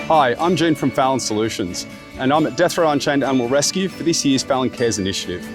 Hi, I'm Gene from Fallon Solutions, and I'm at Deathrow Unchained Animal Rescue for this year's Fallon Cares initiative.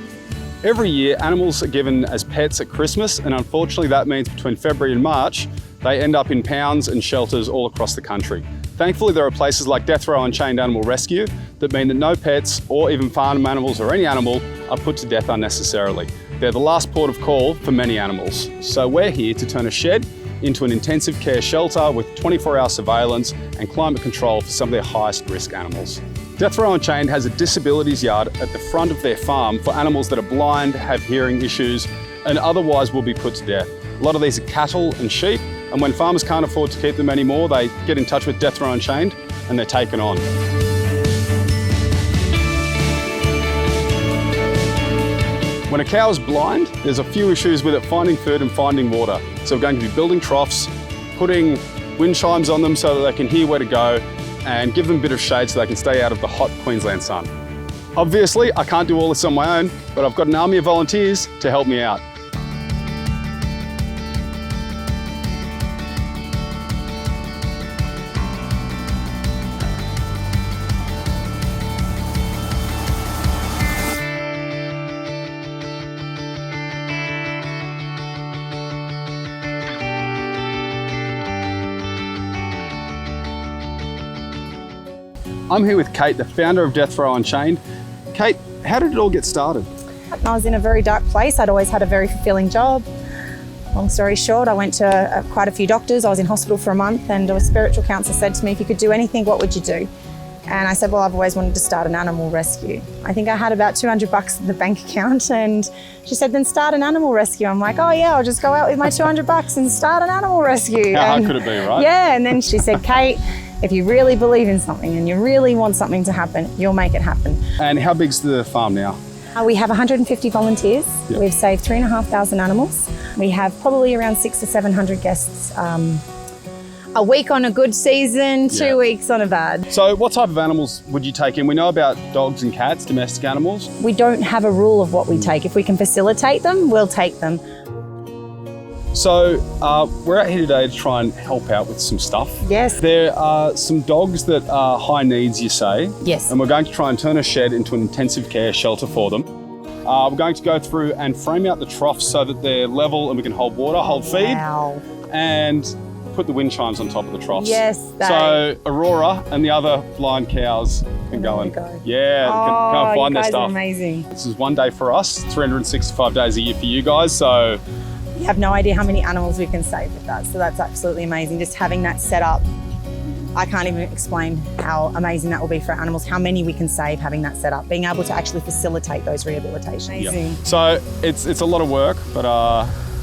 Every year, animals are given as pets at Christmas, and unfortunately that means between February and March, they end up in pounds and shelters all across the country. Thankfully, there are places like Deathrow Unchained Animal Rescue that mean that no pets or even farm animals or any animal are put to death unnecessarily. They're the last port of call for many animals. So we're here to turn a shed into an intensive care shelter with 24-hour surveillance and climate control for some of their highest risk animals. Deathrow Unchained has a disabilities yard at the front of their farm for animals that are blind, have hearing issues, and otherwise will be put to death. A lot of these are cattle and sheep, and when farmers can't afford to keep them anymore, they get in touch with Deathrow Unchained and they're taken on. When a cow is blind, there's a few issues with it finding food and finding water. So we're going to be building troughs, putting wind chimes on them so that they can hear where to go, and give them a bit of shade so they can stay out of the hot Queensland sun. Obviously, I can't do all this on my own, but I've got an army of volunteers to help me out. I'm here with Kate, the founder of Deathrow Unchained. Kate, how did it all get started? I was in a very dark place. I'd always had a very fulfilling job. Long story short, I went to quite a few doctors. I was in hospital for a month, and a spiritual counsellor said to me, if you could do anything, what would you do? And I said, well, I've always wanted to start an animal rescue. I think I had about $200 in the bank account, and she said, then start an animal rescue. I'm like, oh yeah, I'll just go out with my $200 and start an animal rescue. How hard could it be, right? Yeah, and then she said, Kate, if you really believe in something and you really want something to happen, you'll make it happen. And how big's the farm now? We have 150 volunteers. Yep. We've saved 3,500 animals. We have probably around 600 to 700 guests a week on a good season, 2 weeks on a bad. So what type of animals would you take in? We know about dogs and cats, domestic animals. We don't have a rule of what we take. If we can facilitate them, we'll take them. So we're out here today to try and help out with some stuff. Yes. There are some dogs that are high needs, you say. Yes. And we're going to try and turn a shed into an intensive care shelter for them. We're going to go through and frame out the troughs so that they're level and we can hold water, hold feed, and put the wind chimes on top of the troughs. Yes. So Aurora and the other blind cows can go and can go and find their stuff. Are amazing. This is one day for us, 365 days a year for you guys. So you have no idea how many animals we can save with that. So that's absolutely amazing. Just having that set up, I can't even explain how amazing that will be for animals, how many we can save having that set up, being able to actually facilitate those rehabilitations. Amazing. Yep. So it's a lot of work, but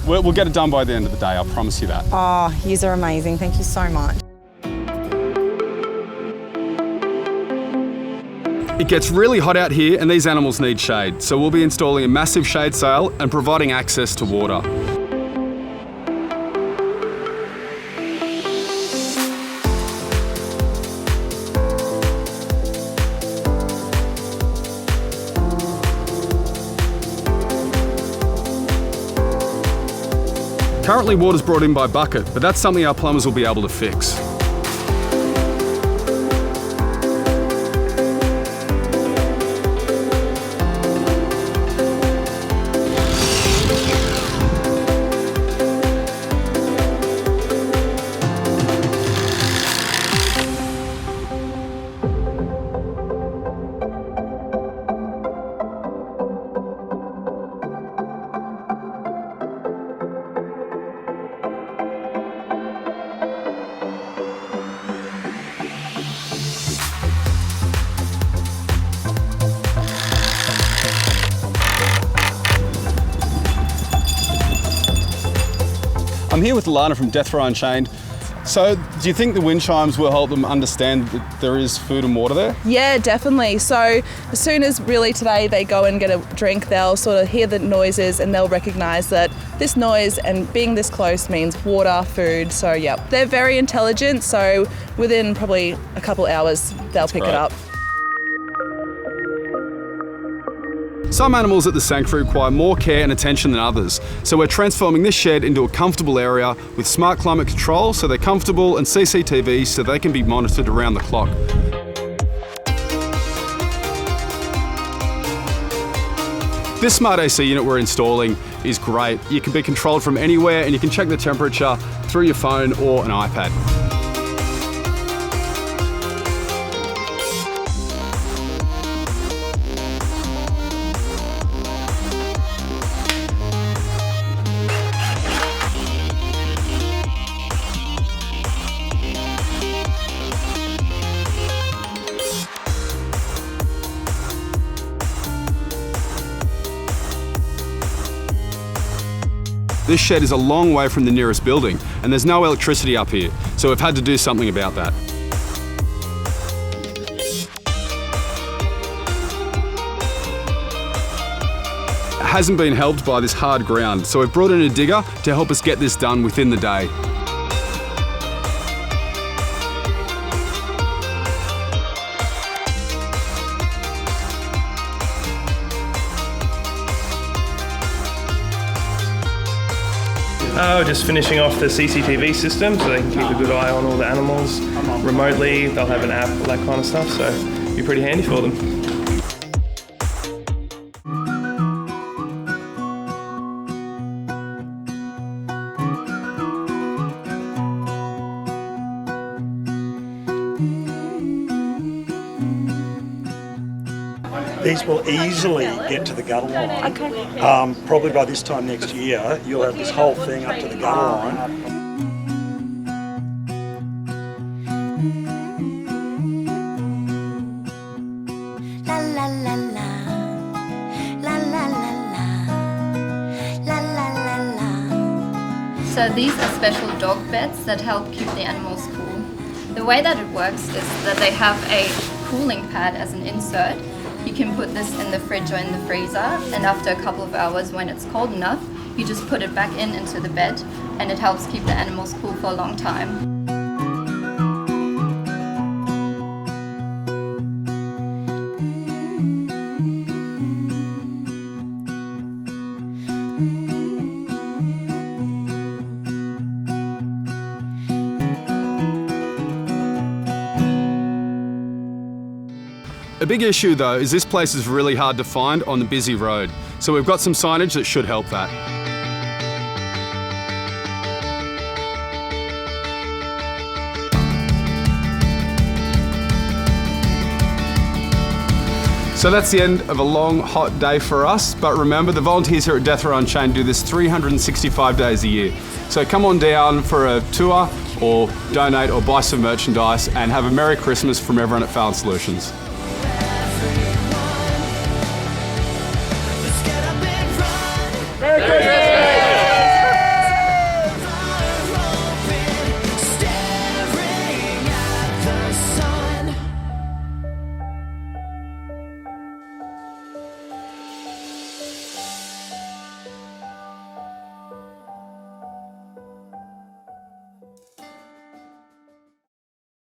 we'll get it done by the end of the day, I promise you that. Oh, yous are amazing. Thank you so much. It gets really hot out here and these animals need shade, so we'll be installing a massive shade sail and providing access to water. Currently water's brought in by bucket, but that's something our plumbers will be able to fix. I'm here with Lana from Deathrow Unchained. So do you think the wind chimes will help them understand that there is food and water there? Yeah, definitely. So as soon as really today they go and get a drink, they'll sort of hear the noises and they'll recognise that this noise and being this close means water, food. So yeah, they're very intelligent. So within probably a couple hours, they'll pick it up. Some animals at the sanctuary require more care and attention than others, so we're transforming this shed into a comfortable area with smart climate control so they're comfortable and CCTV so they can be monitored around the clock. This smart AC unit we're installing is great. You can be controlled from anywhere and you can check the temperature through your phone or an iPad. This shed is a long way from the nearest building and there's no electricity up here, so we've had to do something about that. It hasn't been helped by this hard ground, so we've brought in a digger to help us get this done within the day. Just finishing off the CCTV system so they can keep a good eye on all the animals remotely. They'll have an app, all that kind of stuff, so it'll be pretty handy for them. These will easily get to the gutter line. Okay. Probably by this time next year, you'll have this whole thing up to the gutter line. La la la la, la la la la, la la la la. So these are special dog beds that help keep the animals cool. The way that it works is that they have a cooling pad as an insert. You can put this in the fridge or in the freezer, and after a couple of hours when it's cold enough, you just put it back into the bed and it helps keep the animals cool for a long time. A big issue though is this place is really hard to find on the busy road, so we've got some signage that should help that. So that's the end of a long, hot day for us, but remember the volunteers here at Deathrow Unchained do this 365 days a year. So come on down for a tour or donate or buy some merchandise and have a Merry Christmas from everyone at Fallon Solutions. Merry Christmas!